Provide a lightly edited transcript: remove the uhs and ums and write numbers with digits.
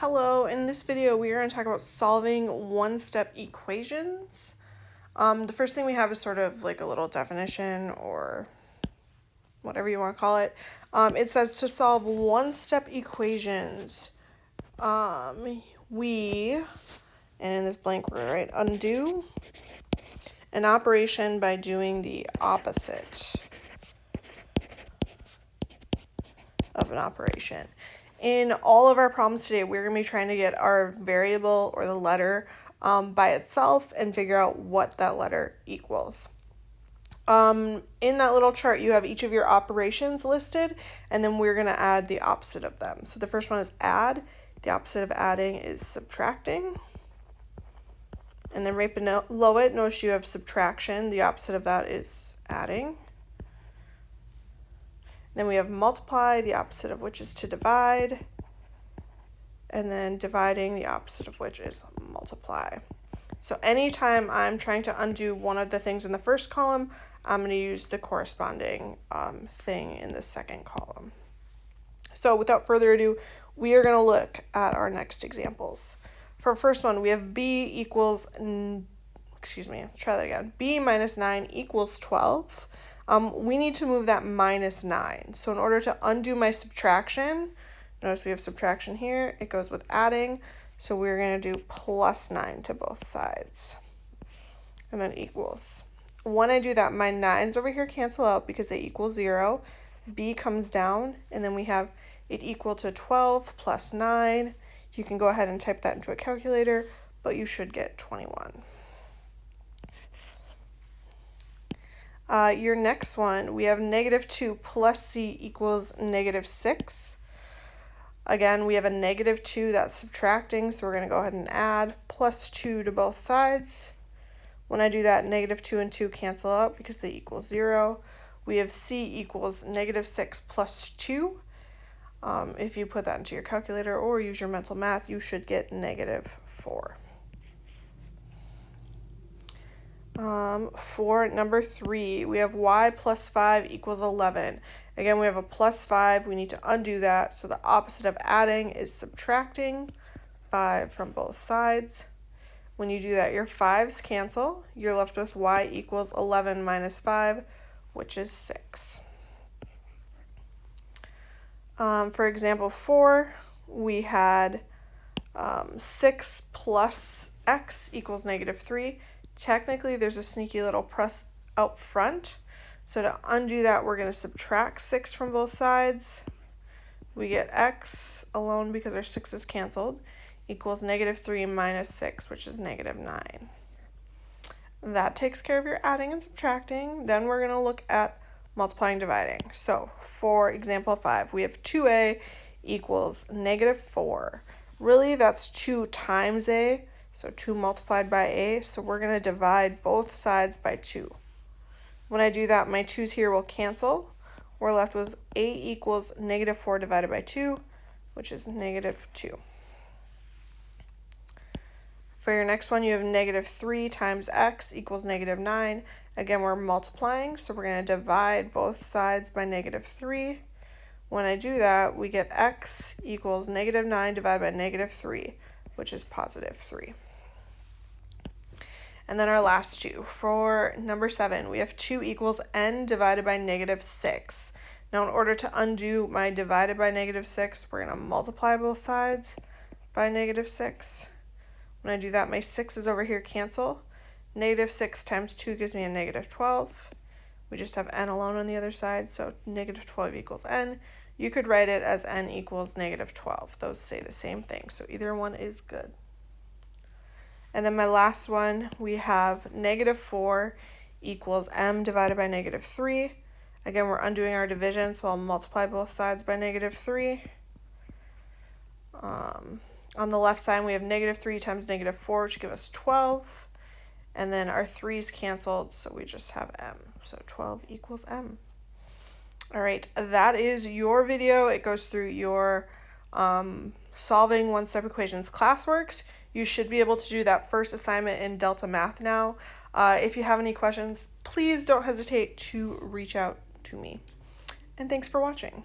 Hello, in this video we are going to talk about solving one-step equations. The first thing we have is sort of like a little definition or whatever you want to call it. It says to solve one-step equations, and in this blank we're going to write undo an operation by doing the opposite of an operation. In all of our problems today, we're going to be trying to get our variable or the letter by itself and figure out what that letter equals. In that little chart, you have each of your operations listed, and then we're going to add the opposite of them. So the first one is add. The opposite of adding is subtracting. And then right below it, notice you have subtraction. The opposite of that is adding. Then we have multiply, the opposite of which is to divide, and then dividing, the opposite of which is multiply. So anytime I'm trying to undo one of the things in the first column, I'm going to use the corresponding thing in the second column. So without further ado, we are going to look at our next examples. For our first one, we have b minus 9 equals 12. We need to move that minus 9. So in order to undo my subtraction, notice we have subtraction here. It goes with adding. So we're going to do plus 9 to both sides. And then equals. When I do that, my 9's over here cancel out because they equal 0. B comes down, and then we have it equal to 12 plus 9. You can go ahead and type that into a calculator, but you should get 21. Your next one, we have negative 2 plus c equals negative 6. Again, we have a negative 2 that's subtracting, so we're going to go ahead and add plus 2 to both sides. When I do that, negative 2 and 2 cancel out because they equal 0. We have c equals negative 6 plus 2. If you put that into your calculator or use your mental math, you should get negative 4. For number 3, we have y plus 5 equals 11. Again, we have a plus 5. We need to undo that. So the opposite of adding is subtracting 5 from both sides. When you do that, your 5's cancel. You're left with y equals 11 minus 5, which is 6. For example 4, we had 6 plus x equals negative 3. Technically, there's a sneaky little plus out front. So to undo that, we're going to subtract 6 from both sides. We get x alone because our 6 is canceled equals negative 3 minus 6, which is negative 9. That takes care of your adding and subtracting. Then we're going to look at multiplying, dividing. So for example 5, we have 2a equals negative 4. Really, that's 2 times a. So 2 multiplied by a, so we're going to divide both sides by 2. When I do that, my 2's here will cancel. We're left with a equals negative 4 divided by 2, which is negative 2. For your next one, you have negative 3 times x equals negative 9. Again, we're multiplying, so we're going to divide both sides by negative 3. When I do that, we get x equals negative 9 divided by negative 3, which is positive 3. And then our last two. For number 7, we have 2 equals n divided by negative 6. Now, in order to undo my divided by negative 6, we're going to multiply both sides by negative 6. When I do that, my 6's over here cancel. Negative 6 times 2 gives me a negative 12. We just have n alone on the other side, so negative 12 equals n. You could write it as n equals negative 12. Those say the same thing, so either one is good. And then my last one, we have negative 4 equals m divided by negative 3. Again, we're undoing our division, so I'll multiply both sides by negative 3. On the left side, we have negative 3 times negative 4, which gives us 12. And then our 3's canceled, so we just have m. So 12 equals m. All right, that is your video. It goes through your solving one-step equations classworks. You should be able to do that first assignment in Delta Math now. If you have any questions, please don't hesitate to reach out to me. And thanks for watching.